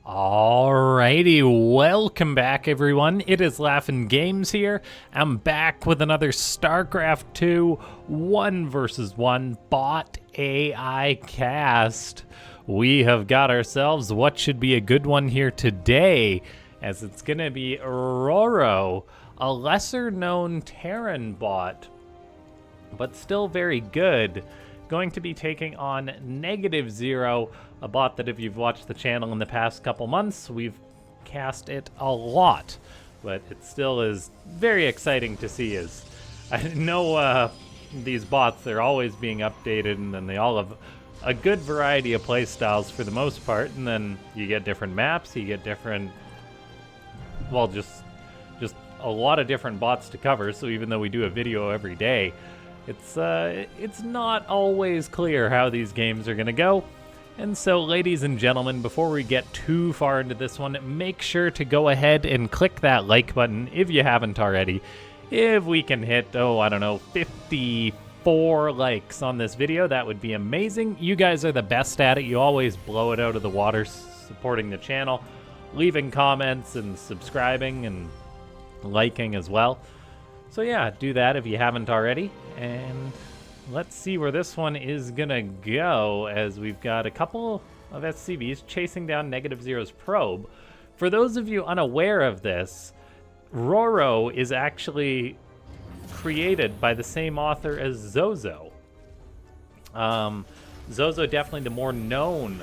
Alrighty, welcome back everyone. It is LaughNgamez here. I'm back with another Starcraft 2 1 versus 1 bot AI cast. We have got ourselves what should be a good one here today, as it's gonna be Roro, a lesser known Terran bot, but still very good. Going to be taking on negativeZero, a bot that if you've watched the channel in the past couple months, we've cast it a lot, but it still is very exciting to see. As I know these bots, they're always being updated, and then they all have a good variety of play styles for the most part, and then you get different maps, you get different, well, just a lot of different bots to cover. So even though we do a video every day, it's not always clear how these games are gonna go. And so, ladies and gentlemen, before we get too far into this one, make sure to go ahead and click that like button if you haven't already. If we can hit, 54 likes on this video, that would be amazing. You guys are the best at it. You always blow it out of the water supporting the channel, leaving comments and subscribing and liking as well. So yeah, do that if you haven't already, and let's see where this one is gonna go, as we've got a couple of SCVs chasing down negativeZero's probe. For those of you unaware of this, Roro is actually created by the same author as Zozo. Zozo definitely the more known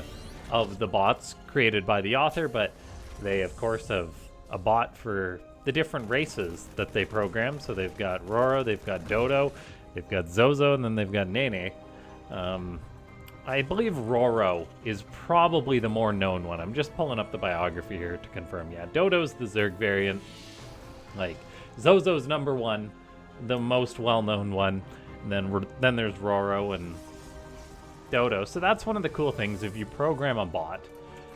of the bots created by the author, but they of course have a bot for the different races that they program. So they've got Roro, they've got Dodo, they've got Zozo, and then they've got Nene. I believe Roro is probably the more known one. I'm just pulling up the biography here to confirm. Yeah, Dodo's the Zerg variant. Like, Zozo's number one, the most well-known one. And then there's Roro and Dodo. So that's one of the cool things. If you program a bot,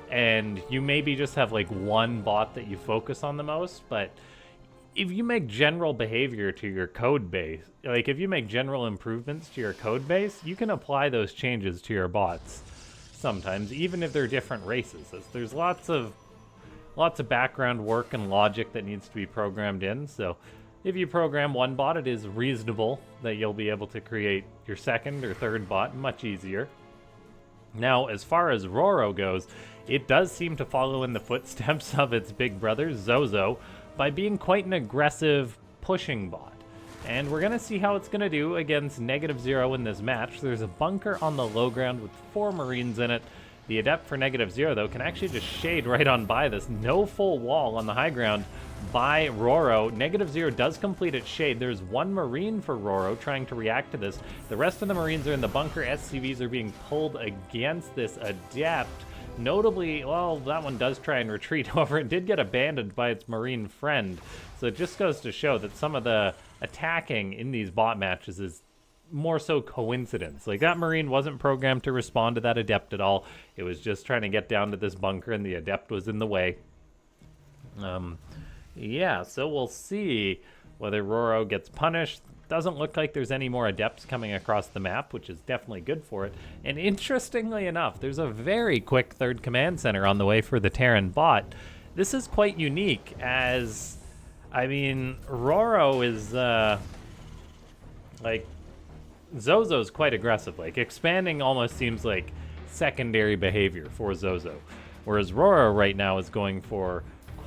and you maybe just have like one bot that you focus on the most, but if you make general behavior to your code base, like if you make general improvements to your code base, you can apply those changes to your bots sometimes, even if they're different races. There's lots of background work and logic that needs to be programmed in. So if you program one bot, it is reasonable that you'll be able to create your second or third bot much easier. Now, as far as Roro goes, it does seem to follow in the footsteps of its big brother, Zozo, by being quite an aggressive pushing bot. And we're going to see how it's going to do against negativeZero in this match. There's a bunker on the low ground with 4 Marines in it. The Adept for negativeZero, though, can actually just shade right on by this. No full wall on the high ground by Roro. negativeZero does complete its shade. There's 1 Marine for Roro trying to react to this. The rest of the Marines are in the bunker. SCVs are being pulled against this Adept. Notably, well, that one does try and retreat. However, it did get abandoned by its Marine friend. So it just goes to show that some of the attacking in these bot matches is more so coincidence. Like, that Marine wasn't programmed to respond to that Adept at all. It was just trying to get down to this bunker, and the Adept was in the way. Yeah, so we'll see whether Roro gets punished. Doesn't look like there's any more Adepts coming across the map, which is definitely good for it. And interestingly enough, there's a very quick third command center on the way for the Terran bot. This is quite unique, as, I mean, Roro is, like, Zozo's quite aggressive. Like, expanding almost seems like secondary behavior for Zozo, whereas Roro right now is going for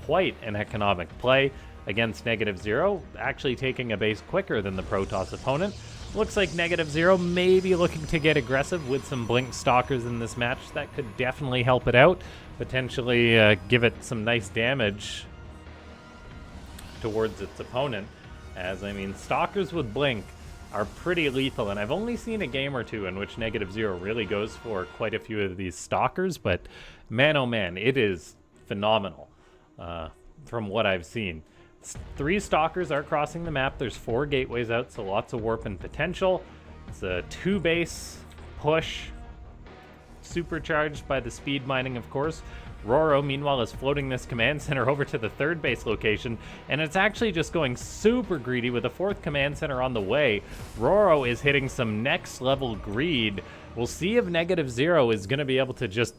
quite an economic play against negativeZero, actually taking a base quicker than the Protoss opponent. Looks like negativeZero may be looking to get aggressive with some Blink Stalkers in this match. That could definitely help it out, potentially give it some nice damage towards its opponent, as, I mean, Stalkers with Blink are pretty lethal, and I've only seen a game or two in which negativeZero really goes for quite a few of these Stalkers, but man oh man, it is phenomenal from what I've seen. 3 Stalkers are crossing the map. There's 4 gateways out, so lots of warp and potential. It's a 2-base push, supercharged by the speed mining, of course. Roro, meanwhile, is floating this command center over to the 3rd base location, and it's actually just going super greedy with a 4th command center on the way. Roro is hitting some next level greed. We'll see if negativeZero is going to be able to just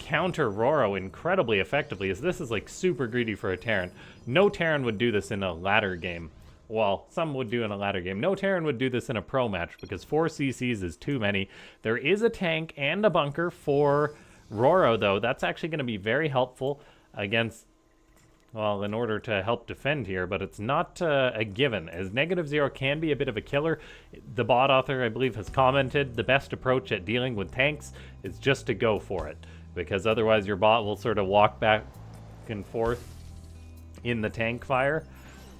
counter Roro incredibly effectively, as this is like super greedy for a Terran. No Terran would do this in a ladder game. Well, some would do in a ladder game. No Terran would do this in a pro match because 4 CCs is too many. There is a tank and a bunker for Roro, though. That's actually going to be very helpful against, well, in order to help defend here, but it's not a given, as negativeZero can be a bit of a killer. The bot author, I believe, has commented the best approach at dealing with tanks is just to go for it, because otherwise your bot will sort of walk back and forth in the tank fire.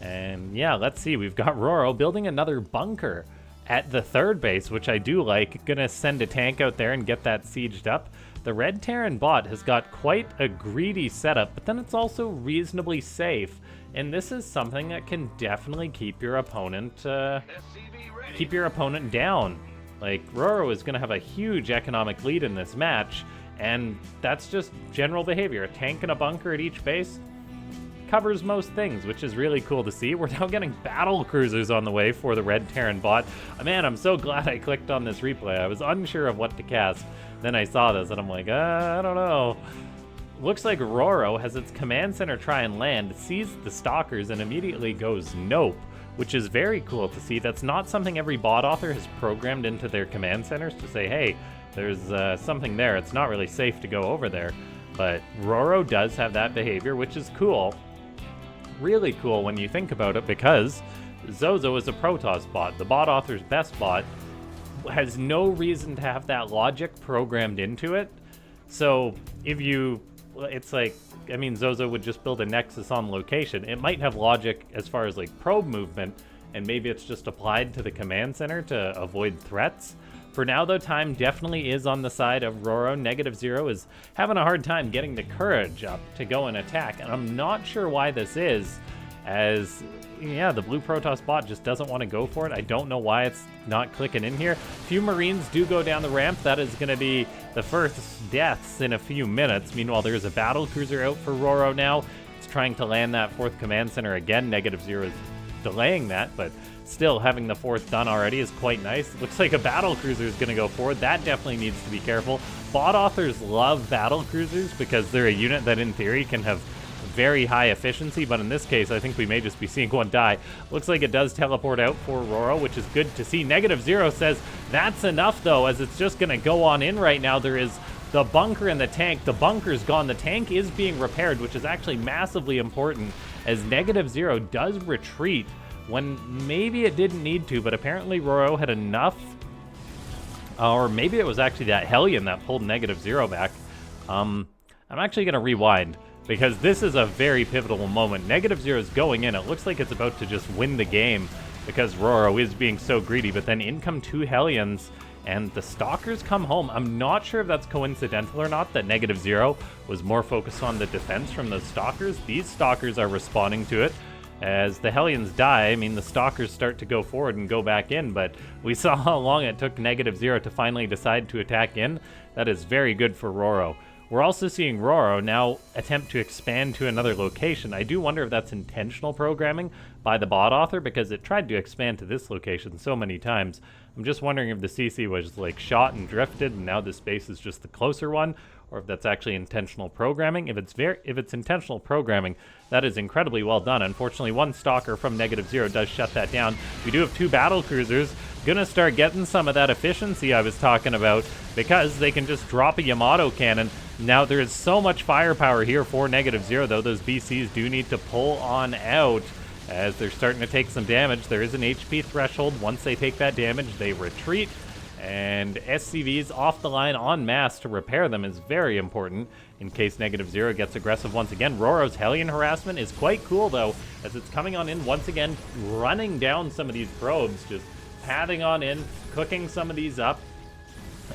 And yeah, let's see, we've got Roro building another bunker at the third base, which I do like. Gonna send a tank out there and get that sieged up. The red Terran bot has got quite a greedy setup, but then it's also reasonably safe. And this is something that can definitely keep your opponent down. Like, Roro is going to have a huge economic lead in this match, and that's just general behavior. A tank and a bunker at each base covers most things, which is really cool to see. We're now getting battle cruisers on the way for the red Terran bot. Man, I'm so glad I clicked on this replay. I was unsure of what to cast. Then I saw this and I'm like, I don't know. Looks like Roro has its command center try and land, sees the stalkers, and immediately goes nope, which is very cool to see. That's not something every bot author has programmed into their command centers to say, hey, there's something there. It's not really safe to go over there. But Roro does have that behavior, which is cool. Really cool when you think about it, because Zozo is a Protoss bot. The bot author's best bot has no reason to have that logic programmed into it. So if you, it's like, I mean, Zozo would just build a Nexus on location. It might have logic as far as like probe movement, and maybe it's just applied to the command center to avoid threats. For now, though, time definitely is on the side of Roro. negativeZero is having a hard time getting the courage up to go and attack, and I'm not sure why this is, as, yeah, the blue Protoss bot just doesn't want to go for it. I don't know why it's not clicking in here. A few Marines do go down the ramp. That is going to be the first deaths in a few minutes. Meanwhile, there's a battle cruiser out for Roro now. It's trying to land that 4th command center again. negativeZero is delaying that, but still having the 4th done already is quite nice. Looks like a battle cruiser is going to go forward. That definitely needs to be careful. Bot authors love battle cruisers because they're a unit that in theory can have very high efficiency, but in this case I think we may just be seeing one die. Looks like it does teleport out for Roro, which is good to see. negativeZero says that's enough though, as it's just going to go on in right now. There is the bunker and the tank. The bunker's gone. The tank is being repaired, which is actually massively important, as negativeZero does retreat when maybe it didn't need to, but apparently Roro had enough, or maybe it was actually that Hellion that pulled negativeZero back. I'm actually going to rewind, because this is a very pivotal moment. negativeZero is going in. It looks like it's about to just win the game, because Roro is being so greedy, but then in come 2 Hellions, and the Stalkers come home. I'm not sure if that's coincidental or not, that negativeZero was more focused on the defense from those Stalkers. These Stalkers are responding to it. As the Hellions die, I mean, the Stalkers start to go forward and go back in, but we saw how long it took negativeZero to finally decide to attack in. That is very good for Roro. We're also seeing Roro now attempt to expand to another location. I do wonder if that's intentional programming by the bot author, because it tried to expand to this location so many times. I'm just wondering if the CC was like shot and drifted, and now this base is just the closer one, or if that's actually intentional programming. If it's intentional programming, that is incredibly well done. Unfortunately, one Stalker from negativeZero does shut that down. We do have 2 battle cruisers. Gonna start getting some of that efficiency I was talking about, because they can just drop a Yamato cannon. Now, there is so much firepower here for negativeZero, though. Those BCs do need to pull on out, as they're starting to take some damage. There is an HP threshold. Once they take that damage, they retreat. And SCVs off the line en masse to repair them is very important in case negativeZero gets aggressive once again. Roro's Hellion harassment is quite cool, though, as it's coming on in once again, running down some of these probes, just padding on in, cooking some of these up.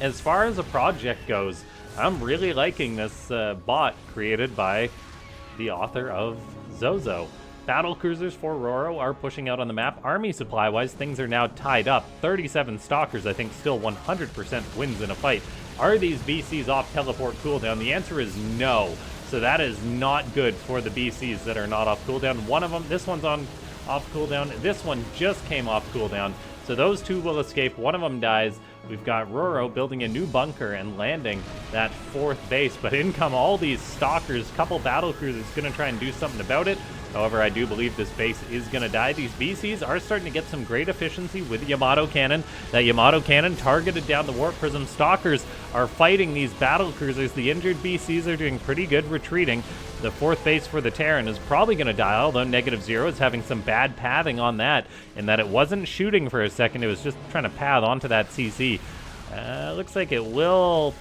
As far as a project goes, I'm really liking this bot created by the author of Zozo. Battle cruisers for Roro are pushing out on the map. Army supply-wise, things are now tied up. 37 Stalkers, I think, still 100% wins in a fight. Are these BCs off teleport cooldown? The answer is no. So that is not good for the BCs that are not off cooldown. One of them, this one's on off cooldown. This one just came off cooldown. So those 2 will escape. One of them dies. we've got Roro building a new bunker and landing that 4th base, but in come all these stalkers, couple battle cruisers gonna try and do something about it. However, I do believe this base is going to die. These BCs are starting to get some great efficiency with Yamato Cannon. That Yamato Cannon targeted down the Warp Prism. Stalkers are fighting these battle cruisers. The injured BCs are doing pretty good retreating. The 4th base for the Terran is probably going to die, although negativeZero is having some bad pathing on that, in that it wasn't shooting for a second. It was just trying to path onto that CC. Looks like it will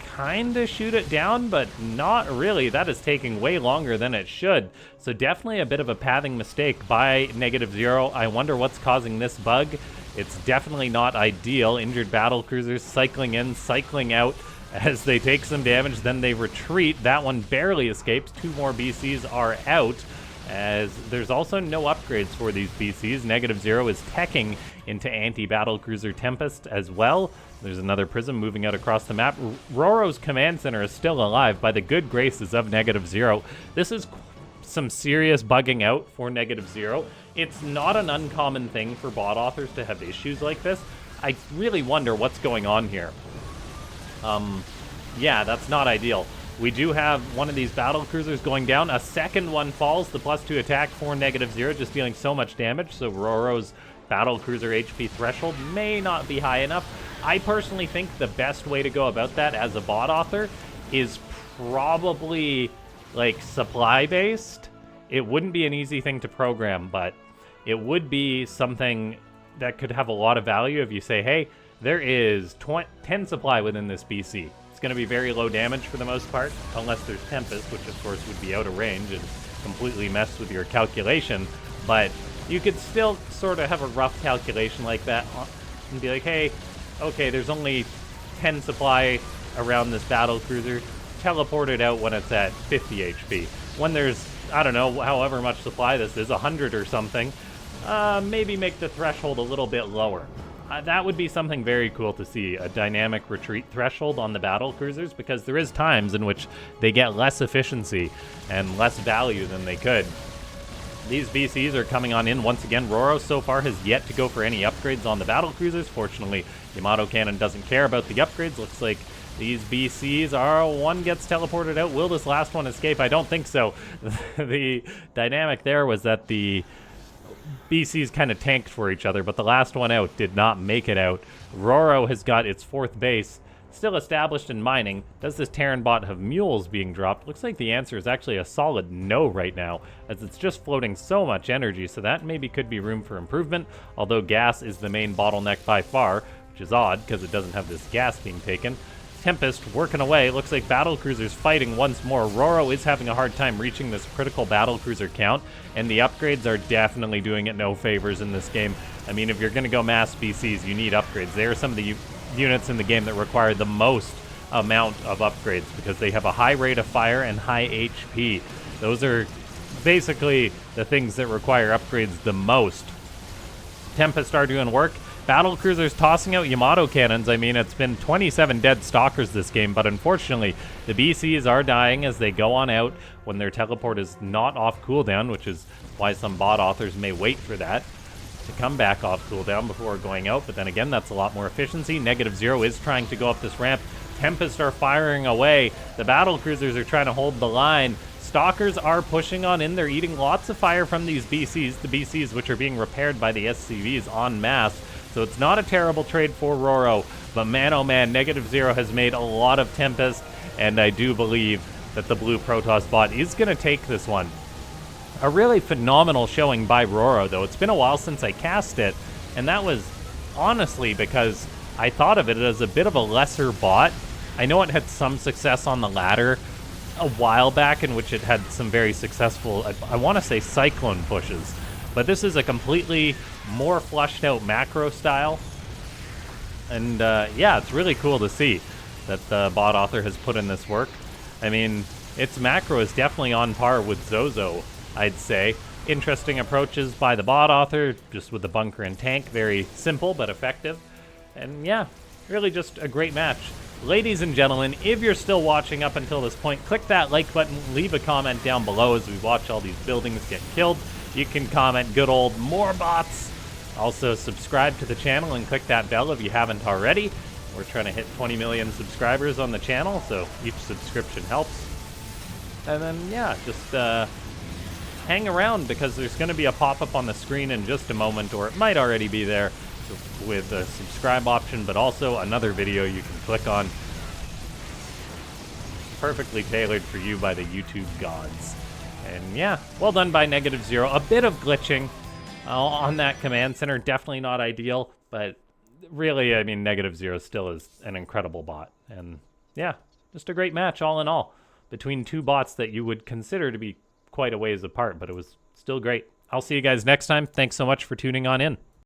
kind of shoot it down, but not really. That is taking way longer than it should. So definitely a bit of a pathing mistake by negativeZero. I wonder what's causing this bug. It's definitely not ideal. Injured battle cruisers cycling in, cycling out as they take some damage, then they retreat. That one barely escapes. 2 more BCs are out, as there's also no upgrades for these BCs. negativeZero is teching into anti-battle cruiser Tempest as well. There's another prism moving out across the map. Roro's command center is still alive by the good graces of negativeZero. This is some serious bugging out for negativeZero. It's not an uncommon thing for bot authors to have issues like this. I really wonder what's going on here. Yeah, that's not ideal. We do have one of these battle cruisers going down. A second one falls. The +2 attack for negativeZero, just dealing so much damage. So Roro's battle cruiser HP threshold may not be high enough. I personally think the best way to go about that as a bot author is probably like supply based. It wouldn't be an easy thing to program, but it would be something that could have a lot of value if you say, hey, there is 10 supply within this BC. It's going to be very low damage for the most part, unless there's Tempest, which of course would be out of range and completely mess with your calculation. But you could still sort of have a rough calculation like that and be like, hey, okay, there's only 10 supply around this battle cruiser. Teleport it out when it's at 50 HP. When there's, I don't know, however much supply this is, 100 or something, maybe make the threshold a little bit lower. That would be something very cool to see, a dynamic retreat threshold on the battle cruisers, because there is times in which they get less efficiency and less value than they could. These BCs are coming on in once again. Roro so far has yet to go for any upgrades on the battle cruisers. Fortunately, Yamato Cannon doesn't care about the upgrades. Looks like these BCs are, one gets teleported out. Will this last one escape? I don't think so. The dynamic there was that the BCs kind of tanked for each other, but the last one out did not make it out. Roro has got its 4th base still established in mining. Does this Terran bot have mules being dropped? Looks like the answer is actually a solid no right now, as it's just floating so much energy, so that maybe could be room for improvement, although gas is the main bottleneck by far, which is odd because it doesn't have this gas being taken. Tempest working away. Looks like battle cruisers fighting once more. Roro is having a hard time reaching this critical battle cruiser count, and the upgrades are definitely doing it no favors in this game. I mean, if you're going to go mass BCs, you need upgrades. They are some of the units in the game that require the most amount of upgrades because they have a high rate of fire and high HP. Those are basically the things that require upgrades the most. Tempest are doing work. Battle cruisers tossing out Yamato cannons. I mean, it's been 27 dead stalkers this game, but unfortunately, the BCs are dying as they go on out when their teleport is not off cooldown, which is why some bot authors may wait for that to come back off cooldown before going out. But then again, that's a lot more efficiency. negativeZero is trying to go up this ramp. Tempest are firing away. The battle cruisers are trying to hold the line. Stalkers are pushing on in. They're eating lots of fire from these BCs, the BCs which are being repaired by the SCVs en masse. So it's not a terrible trade for Roro, but man oh man, negativeZero has made a lot of Tempest, and I do believe that the blue Protoss bot is going to take this one. A really phenomenal showing by Roro, though. It's been a while since I cast it, and that was honestly because I thought of it as a bit of a lesser bot. I know it had some success on the ladder a while back, in which it had some very successful, I want to say, cyclone pushes. But this is a completely more flushed out macro style. And yeah, it's really cool to see that the bot author has put in this work. I mean, its macro is definitely on par with Zozo, I'd say. Interesting approaches by the bot author, just with the bunker and tank. Very simple but effective. And yeah, really just a great match. Ladies and gentlemen, if you're still watching up until this point, click that like button, leave a comment down below as we watch all these buildings get killed. You can comment good old more bots, Also, subscribe to the channel and click that bell if you haven't already. We're trying to hit 20 million subscribers on the channel, so each subscription helps. And then, yeah, just hang around, because there's going to be a pop-up on the screen in just a moment, or it might already be there, with the subscribe option, but also another video you can click on. Perfectly tailored for you by the YouTube gods. And yeah, well done by negativeZero. A bit of glitching on that command center, definitely not ideal, but really, I mean, negativeZero still is an incredible bot. And yeah, just a great match all in all, between two bots that you would consider to be quite a ways apart, but it was still great. I'll see you guys next time. Thanks so much for tuning on in.